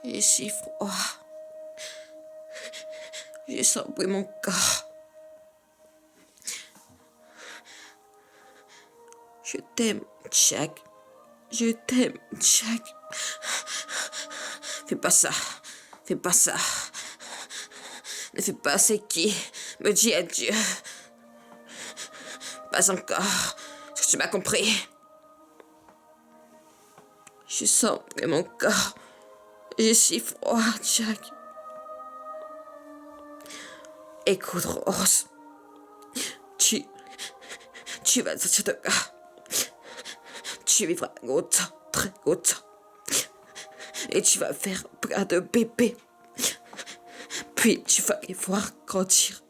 J'ai si froid. J'ai senti mon corps. Je t'aime, Jack. Je t'aime, Jack. Fais pas ça. Fais pas ça. Ne fais pas ce qui me dit adieu. Pas encore. Est-ce que tu m'as compris? Je sens mon corps. J'ai si froid, Jack. Écoute, Rose. Tu vas sortir de là. Tu vivras longtemps, très longtemps. Et tu vas faire plein de bébés. Puis tu vas les voir grandir.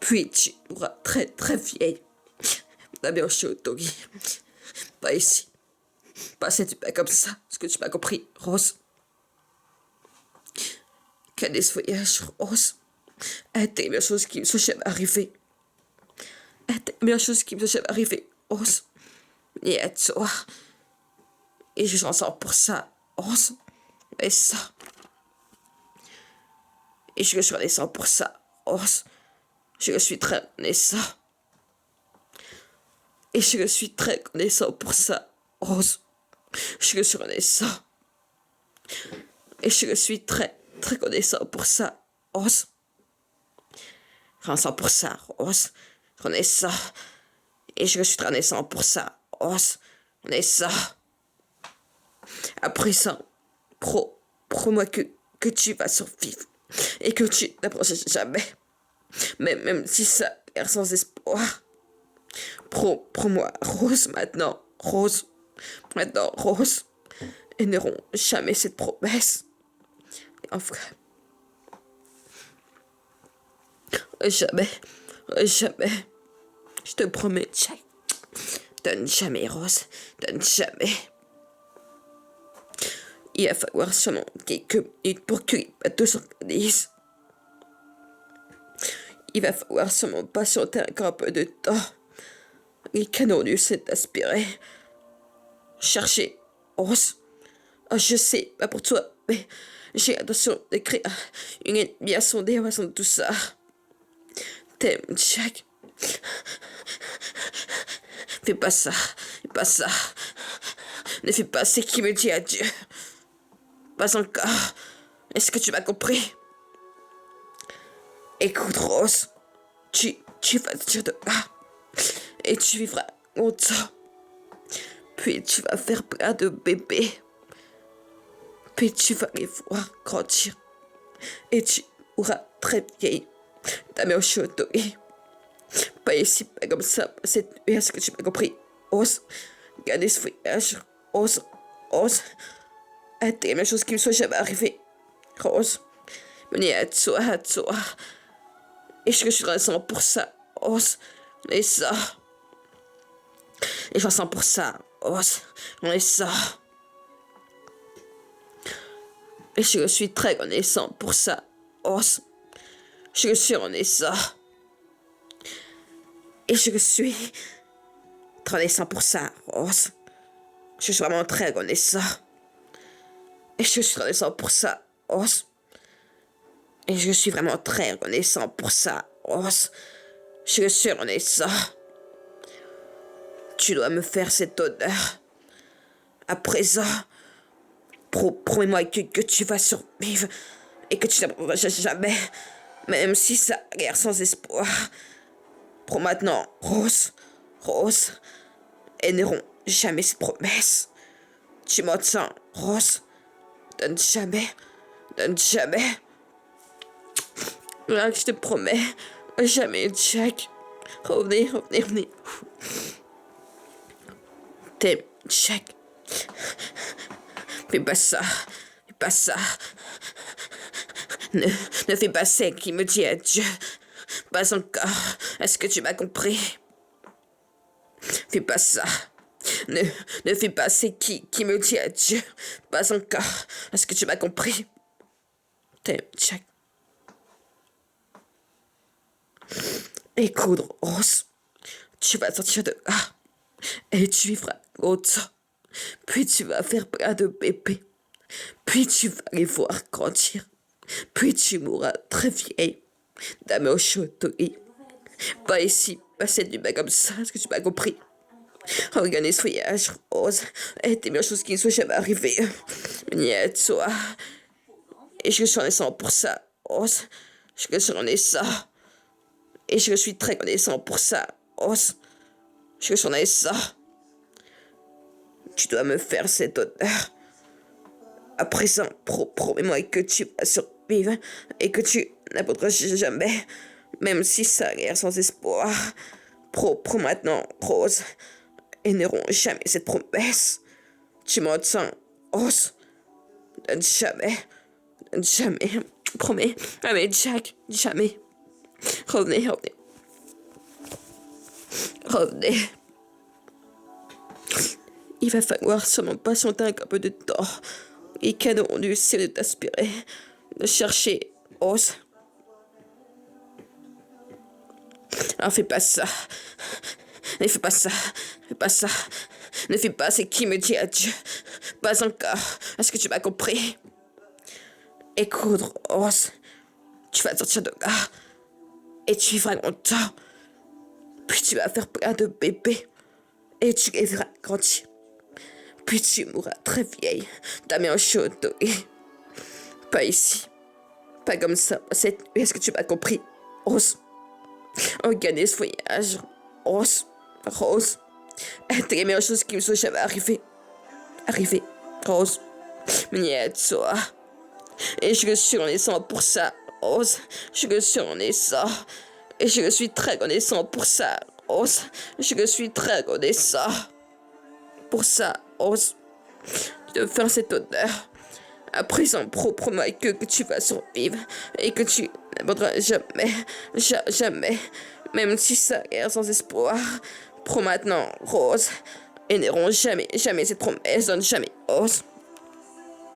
Puis tu auras très très vieille. La bien chez Otogi. Pas ici. Pas si tu pas comme ça. Est-ce que tu m'as compris, Rose? Quel est ce voyage, Rose? Était la meilleure chose qui me soit jamais arrivée. Était la meilleure chose qui me soit jamais arrivée, Rose. Et à toi. Et je suis ensemble pour ça, Rose. Et ça. Et je suis reconnaissant pour ça, Rose. Je suis très reconnaissant. Et je suis très reconnaissant pour ça, Rose. Je suis reconnaissant. Et je suis très, très reconnaissant pour ça, Rose. Reconnaissant pour ça, Rose. Reconnaissant. Et je suis très reconnaissant pour ça, Rose. Reconnaissant. À présent, promets-moi que tu vas survivre. Et que tu n'approches jamais. Même si ça a l'air sans espoir. Promets-moi, Rose, maintenant. Rose. Maintenant, Rose. Ils n'auront jamais cette promesse. Enfin. Jamais. Jamais. Je te promets, Jack. Donne jamais, Rose. Donne jamais. Il va falloir seulement quelques minutes pour que les bateaux s'organisent. Il va falloir seulement patienter encore un peu de temps. Les canons du s'est aspiré. Chercher, Rose. Oh, je sais, pas pour toi, mais j'ai l'intention d'écrire une ennemie à sonder en façon de tout ça. T'aimes, Jack. Fais pas ça, fais pas ça. Ne fais pas ce qui me dit adieu. Pas encore. Est-ce que tu m'as compris? Écoute, Rose. Tu vas sortir de là. Et tu vivras longtemps. Puis tu vas faire plein de bébés. Puis tu vas les voir grandir. Et tu auras très vieille ta mère Shotori. Pas ici, pas comme ça, pas cette nuit. Est-ce que tu m'as compris? Ose. Regardez ce voyage. Ose. Ose. C'était la même chose qui me soit jamais arrivée. Rose. Venez à toi, à toi. Et je suis reconnaissant pour ça. Rose. Et ça. Et je ressens pour ça. Rose. Et ça. Et je suis très reconnaissant pour ça. Rose. Je suis reconnaissant. Et je suis très reconnaissant pour ça, Rose. Je suis vraiment très reconnaissant. Et je suis reconnaissant pour ça, Rose. Et je suis vraiment très reconnaissant pour ça, Rose. Je suis reconnaissant. Tu dois me faire cet honneur. À présent, promets-moi que tu vas survivre et que tu n'abandonneras jamais, même si ça a l'air sans espoir. Pour maintenant, Rose, Rose, elles n'auront jamais cette promesse. Tu m'entends, Rose? Donne jamais, donne jamais. Là, je te promets, jamais, Jack. Revenez, revenez, revenez. T'aimes, Jack. Fais pas ça, fais pas ça. Ne fais pas ça qui me dit adieu. Pas encore. Est-ce que tu m'as compris? Fais pas ça. Ne fais pas ce qui me dit adieu. Pas encore. Est-ce que tu m'as compris? T'aimes, Jack. Écoute, Rose. Tu vas sortir de là. Et tu vivras longtemps. Puis tu vas faire plein de bébés. Puis tu vas les voir grandir. Puis tu mourras très vieille. Dame au château. Pas ici, pas cette nuit comme ça, est-ce que tu m'as compris? Regardez ce voyage, Rose, est des meilleures choses qui ne sont jamais arrivées. Niet, toi. Et je suis reconnaissant pour ça, Rose. Je suis reconnaissant. Et je suis très reconnaissant pour ça, Rose. Je suis reconnaissant. Tu dois me faire cet honneur. À présent, promets-moi que tu vas survivre et que tu n'abandonneras jamais, même si ça a l'air sans espoir. Pro maintenant, Rose, et n'auront jamais cette promesse. Tu m'entends, Rose? Jamais, jamais, promets. Allez, Jack, jamais. Revenez, revenez. Revenez. Il va falloir seulement patienter un peu de temps. Les canons ont dû essayer de t'aspirer, de chercher, Rose. Alors fais pas ça. Ne fais pas ça. Fais pas ça. Ne fais pas ce qui me dit adieu. Pas encore. Est-ce que tu m'as compris? Écoute, Rose. Tu vas sortir de là. Et tu vivras longtemps. Puis tu vas faire plein de bébés. Et tu les verras grandir. Puis tu mourras très vieille. Ta main chaude. Pas ici. Pas comme ça. Est-ce que tu m'as compris? Rose. Regardez ce voyage. Rose. Rose. C'est les meilleures choses qui me sont jamais arrivées. Arrivées. Rose. Niet, toi. Et je suis reconnaissant pour ça, Rose. Je suis reconnaissant. Et je suis très reconnaissant pour ça, Rose. Je suis très reconnaissant pour ça, Rose. De faire cet honneur. À présent, promets que tu vas survivre et que tu n'abandonneras jamais, jamais, même si ça a l'air sans espoir. Prends maintenant, Rose, et n'auront jamais cette promesse, donne jamais, Rose.